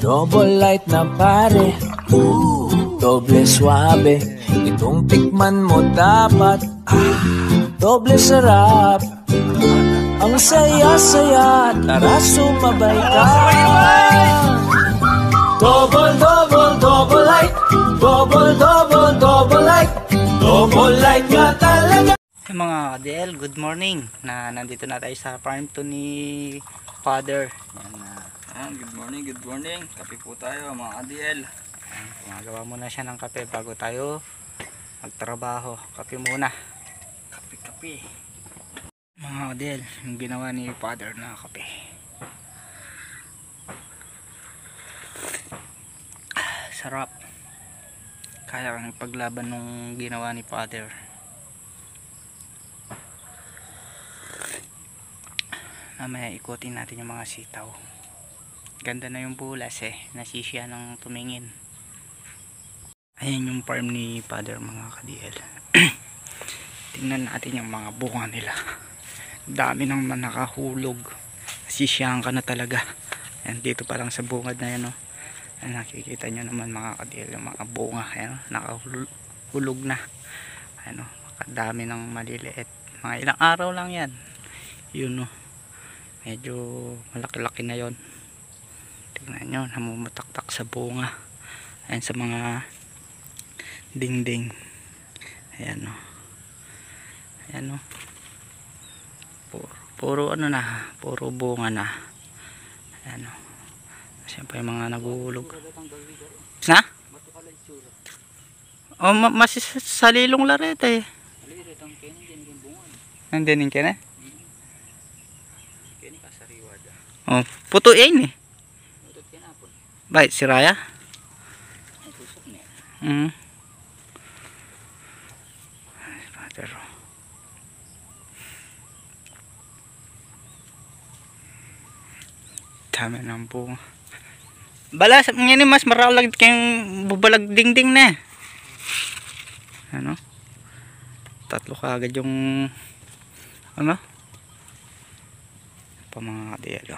Double light na pare, doble suabe. Itong tikman mo dapat, doble sarap. Ang saya-saya, tara sumabay ka. Double, double, double light. Double, double, double light. Double light ka talaga. Hey mga ka-DL, good morning. Nandito na tayo sa farm to ni Father. Good morning, good morning. Kape po tayo mga ka-DL. Gumagawa muna siya ng kape bago tayo magtrabaho. Kape muna. Kape. Mga ka-DL, yung ginawa ni Father na kape. Sarap. Kaya kang paglaban nung ginawa ni Father. Mamaya ikutin natin yung mga sitaw. Ganda na yung bulas nasisiya ng tumingin. Ayan yung farm ni Father mga ka-DL. Tingnan natin yung mga bunga nila. Dami nang nakahulog. Nasisiyahan ka na talaga. Ayan, dito pa lang sa bungad na yan. Ayan, nakikita nyo naman mga ka-DL yung mga bunga. Ayan, nakahulog na. Ayan, dami ng maliliit. Mga ilang araw lang yan. Yun medyo malaki-laki na yon. Tingnan nyo, namumutaktak sa bunga. Ayan sa mga dingding. Ayan Ayan puro puro bunga na. Ayan siyempre yung mga naguhulog. Na? Salilong larete nandinin ka na? Puto yan Baik, si Raya? Dami ng bunga. Balas, ngayon mas maralag kayong bubalag dingding na. Tatlo kaagad yung pa mga ka-DL.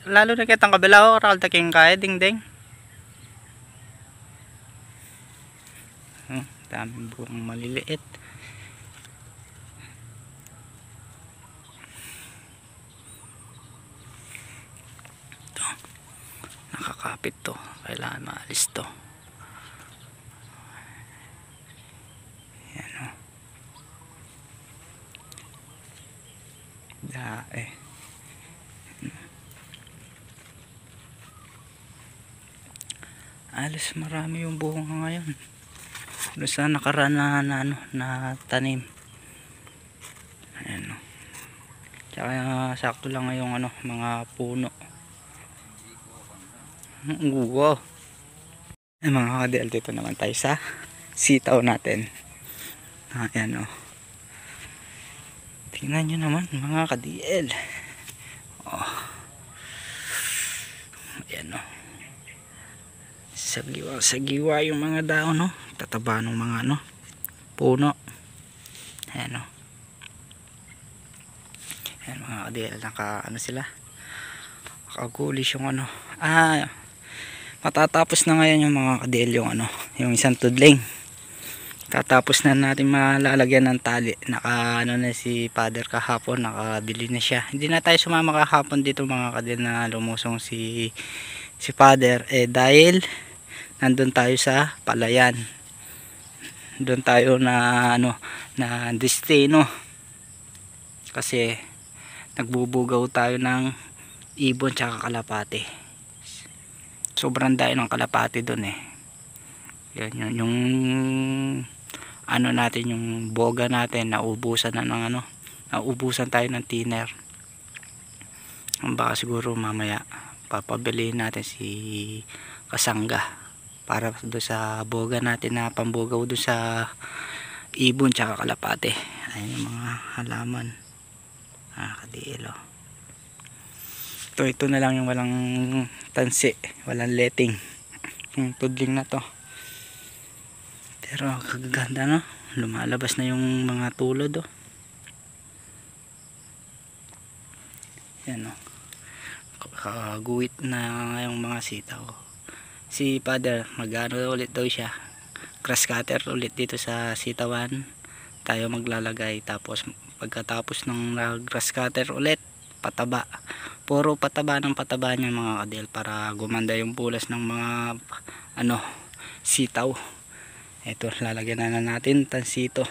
Lalo na kitang kabila rakal taking kaya dingding. Daming buong maliliit. Ito, nakakapit to, kailangan maalis to. Yan alis marami yung bunga ngayon. Doon sa nakaraan na tanim. Ayan tsaka sakto lang ngayong mga puno. Wow. Mga ka-DL, dito naman tayo sa sitaw natin. Ayan tingnan nyo naman mga ka-DL. Ayan sagiwa yung mga daon tataba ng mga puno. Ayan ayan mga ka-DL, sila nakagulis yung matatapos na ngayon yung mga ka-DL yung isang tudling. Tatapos na natin malalagyan ng tali. Na si Father kahapon, nakabili na siya. Hindi na tayo sumama kahapon dito mga ka-DL na lumusong si Father dahil nandun tayo sa palayan. Doon tayo na destino. Kasi nagbubugaw tayo ng ibon tsaka kalapati. Sobrang dahil ng kalapati doon Yan yung natin, yung boga natin, naubusan na ng naubusan tayo ng thinner. Baka siguro mamaya papabilihin natin si kasangga para doon sa boga natin na pambugaw doon sa ibon tsaka kalapate. Ayan yung mga halaman ka-DL. Ito na lang yung walang tansi, walang letting, yung tudling na to. Pero kaganda lumalabas na yung mga tulod Yan guwit na yung mga sitaw. Si Father magano ulit daw siya, grass cutter ulit dito sa sitawan tayo maglalagay. Tapos pagkatapos ng grass cutter ulit, pataba, puro pataba ng pataba niya mga kadil, para gumanda yung pulas ng mga sitaw. Ito, lalagyan na natin tansito.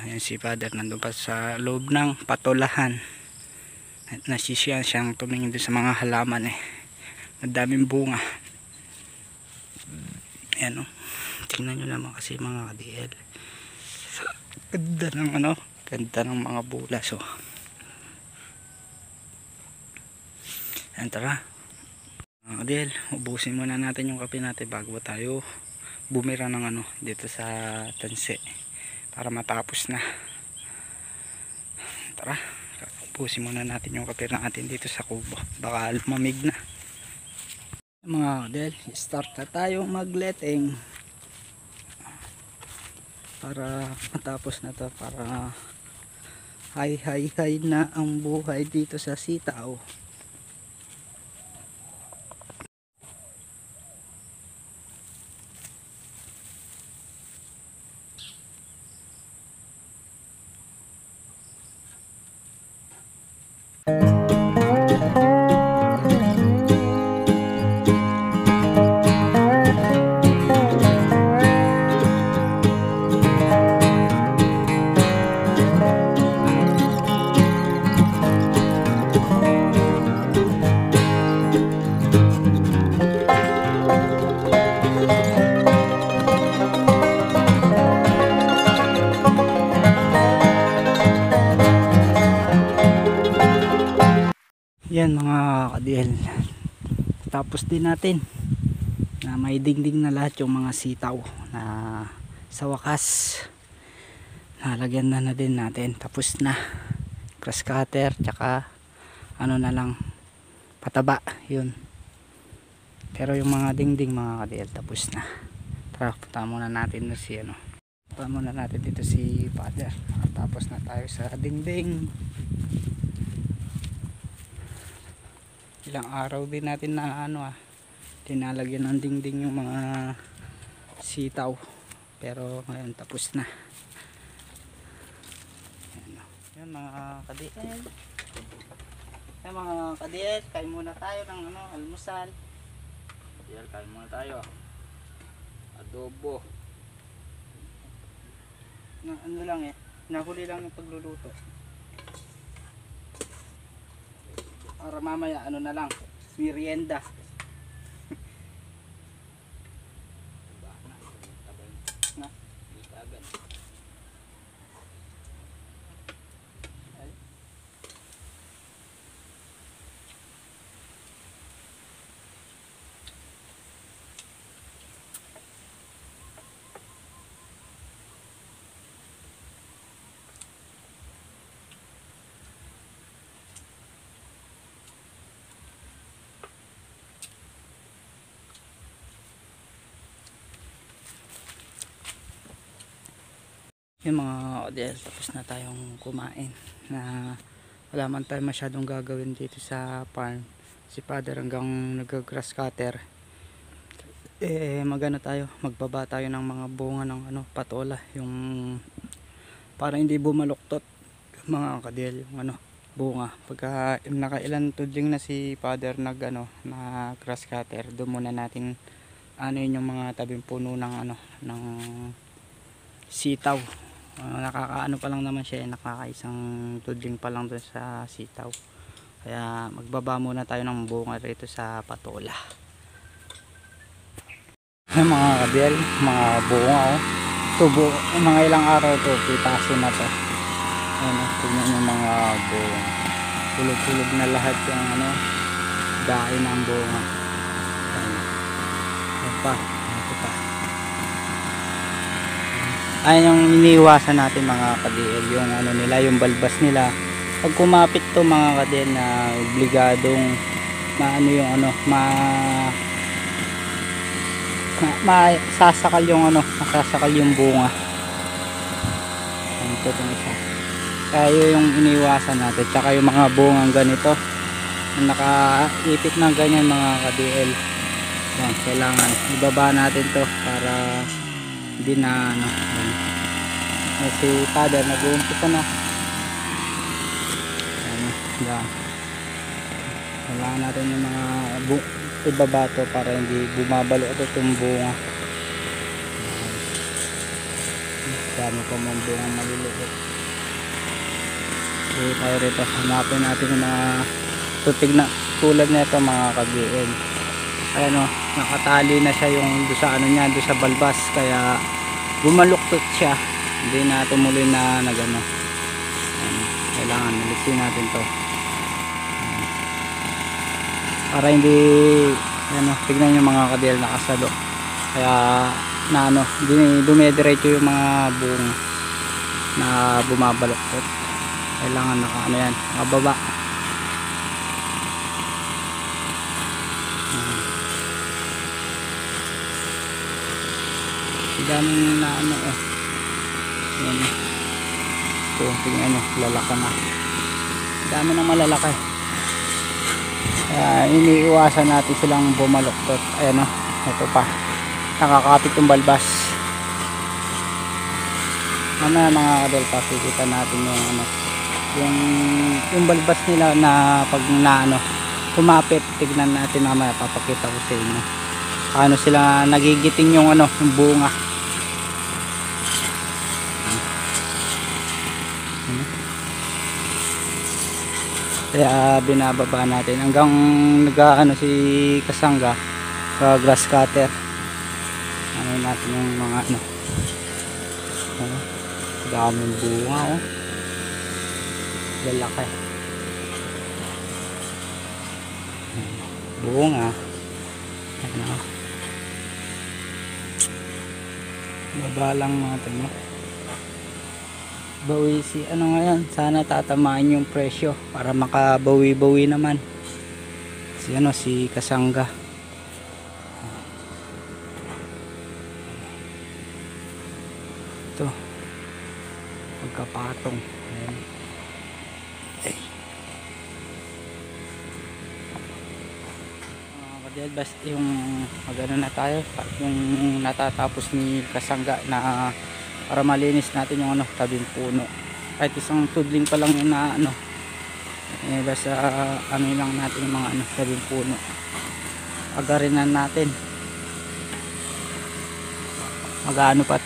Yan si Father nandun pa sa loob ng patulahan at nasisiyan siyang tumingin doon sa mga halaman madaming bunga. Ayan tingnan nyo naman kasi mga ka-DL, ganda ng ganda ng mga bulas Ayan, tara mga ka-DL, ubusin muna natin yung kape natin bago tayo bumira ng dito sa tanse para matapos na. Tara, ubusin muna natin yung kape natin dito sa kubo, baka lumamig na. Mga ka-DL, start na tayo magleteng para matapos na to, para hay na ang buhay dito sa sitaw. Yan mga ka-DL, tapos din natin na may dingding na lahat yung mga sitaw na sa wakas nalagyan na din natin. Tapos na grass cutter tsaka na lang pataba yun, pero yung mga dingding mga ka-DL tapos na. Tara, punta muna natin punta muna natin dito si Father. Tapos na tayo sa dingding. Ilang araw din natin na tinalagyan ng dingding yung mga sitaw, pero ngayon tapos na. Yan mga ka-DL, kain muna tayo ng almusal. Kain muna tayo adobo na lang nahuli lang yung pagluluto para mamaya na lang merienda. Yung mga ka-DL, tapos na tayong kumain na wala man tayo masyadong gagawin dito sa farm. Si Father hanggang nag-grass cutter magbaba tayo ng mga bunga ng patola, yung para hindi bumaluktot mga ka-DL yung bunga. Pagka nakailan tudling na si Father na grass cutter, doon muna natin yun yung mga tabing puno ng ng sitaw. Nakakaano pa lang naman siya, nakakaisang tudling pa lang doon sa sitaw, kaya magbaba muna tayo ng bunga rito sa patola. Mga ka-DL, mga bunga tubo, mga ilang araw to pitasin na to. Tignan yung mga bunga, tulog na lahat yung dahil ng bunga. Ito pa. Ay yung iniiwasan natin mga ka-DL, yung nila, yung balbas nila. Pag kumapit to mga ka-DL, na obligadong masasakal yung bunga. Ito isa. Kaya yung iniiwasan natin, tsaka yung mga bungang ganito nakaipit ng ganyan mga ka-DL. Yan, kailangan ibaba natin to para hindi na ano. Yan. Si father nag-uumpisa na. Yan. Kailangan natin yung mga ibaba to para hindi bumabalo ito itong bunga. Dami pa mong bunga maliliit. So tayo rito, hanapin natin yung mga tutig na tulad nito mga ka-DL. Ayan o, nakatali na siya yung doon sa ano niya, doon sa balbas, kaya bumaluktot siya, hindi na tumuloy na nagano. Kailangan nalisin natin to para hindi ano, tignan yung mga ka-DL nakasalo, kaya na ano, dumediretso yung mga buong na bumabaluktot. Kailangan naka ano yan, nakababa. Daming na ano eh. Yan. Ito, tingnan nyo, lalaka na. Dami nang malalaki. Iniiwasan natin silang bumaluktot. Ayan o, ito pa. Nakakapit yung balbas. Mamaya mga ka-DL, pakikita natin yung ano, yung balbas nila na pag na ano, kumapit. Tignan natin mamaya, papakita ko sa inyo. Ano sila nagigiting yung ano, yung bunga. Kaya binababa natin hanggang nag-ano si Kasangga, grass cutter. Ano natin yung mga ano, daming bunga oh. Lalaki bunga. Ano, baba lang natin no? Bawi si ano ngayon, sana tatamaan yung presyo para makabawi-bawi naman si ano, si Kasangga. Ito pagkapatong. Ayan. Kadiyad basta yung magano na tayo, yung natatapos ni Kasangga na para malinis natin yung ano, tabing puno. Kahit isang tudling pa lang yun na ano, eh, basta ano lang natin yung mga ano, tabing puno. Agarinan natin. Magano pa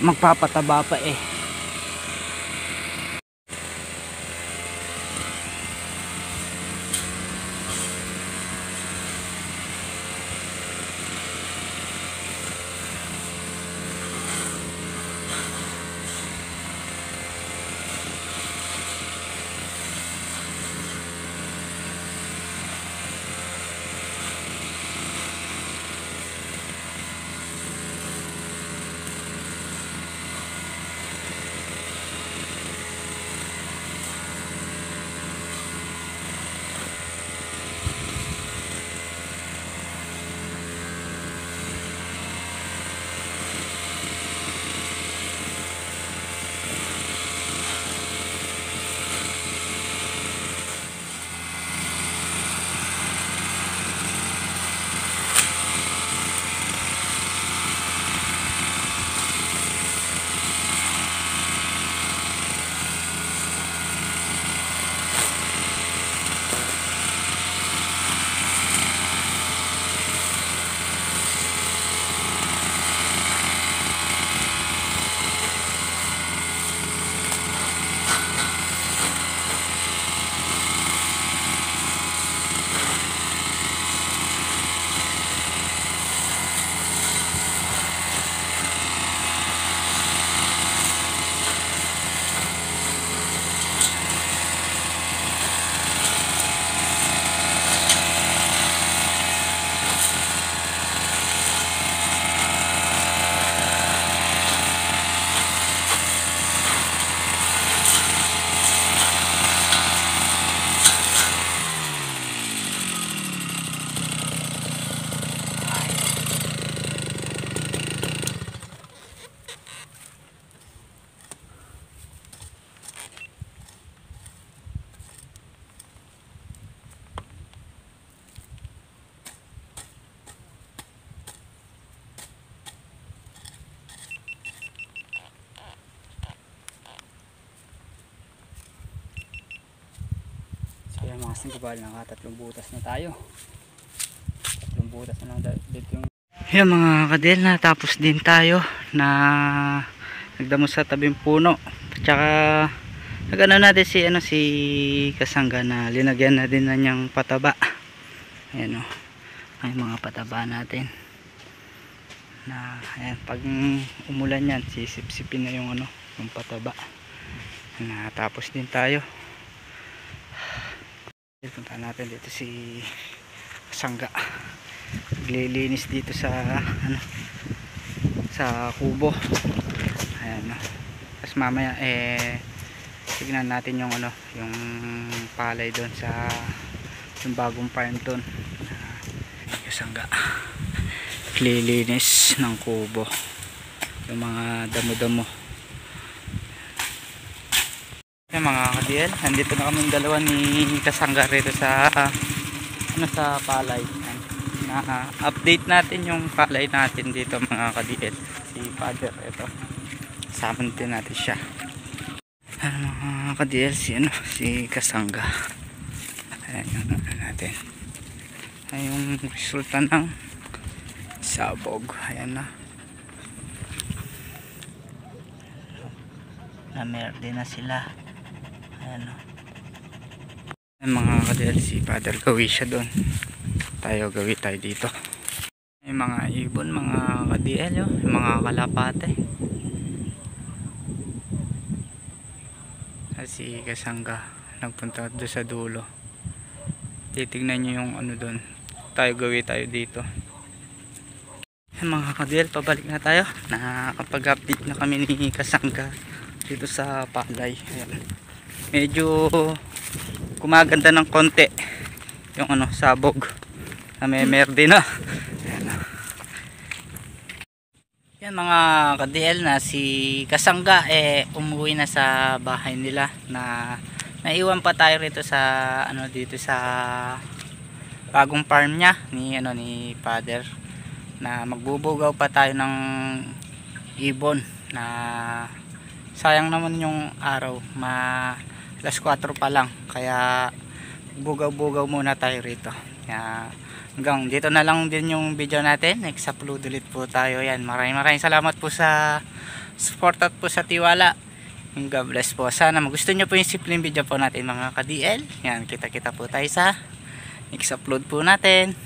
magpapataba pa eh. Ayan mga singgabal, nakatatlong butas na tayo. Tatlong butas na lang dito yung... Ayan mga kadel, natapos din tayo na nagdamo sa tabing puno. Tsaka nagano natin si Kasangga na linagyan na din na niyang pataba. Ayan o, may mga pataba natin na ayan, pag umulan yan sisip-sipin na yung yung pataba. Natapos din tayo. Punta natin dito si Kasangga, naglilinis dito sa sa kubo. Ayan, tapos mamaya tignan natin yung yung palay doon sa yung bagong farm doon. Kasangga naglilinis ng kubo, yung mga damo-damo. Yung mga ka-DL, nandito na kami dalawa ni Kasangga rito sa sa palay. Update natin yung palay natin dito mga ka-DL. Si Father ito, kasama din natin siya. Mga ka-DL, si Kasangga. Ayan yung natin, ay yung resulta ng sabog. Ayan na, namerde na sila. Ayan o. Ayan mga ka-DL, si Father gawi siya doon, tayo gawi tayo dito. Ay mga ibon mga ka-DL, yung mga kalapate. Si Kasangga nagpunta doon sa dulo, titignan nyo yung doon, tayo gawi tayo dito. Ayan mga ka-DL, pabalik na tayo. Nakapag-update na kami ni Kasangga dito sa palay. Ayan, medyo kumaganda ng konti yung sabog na may merde na. Ayan. Yan mga ka-DL, na si Kasangga umuwi na sa bahay nila, na naiwan pa tayo rito sa dito sa bagong farm niya ni Father, na magbubugaw pa tayo ng ibon. Na sayang naman yung araw, alas 4 pa lang, kaya bugaw-bugaw muna tayo rito. Kaya hanggang dito na lang din yung video natin. Next upload ulit po tayo. Yan, maraming salamat po sa support at po sa tiwala. God bless po. Sana magustuhan nyo po yung simpleng video po natin mga ka-DL. Yan, kita-kita po tayo sa next upload po natin.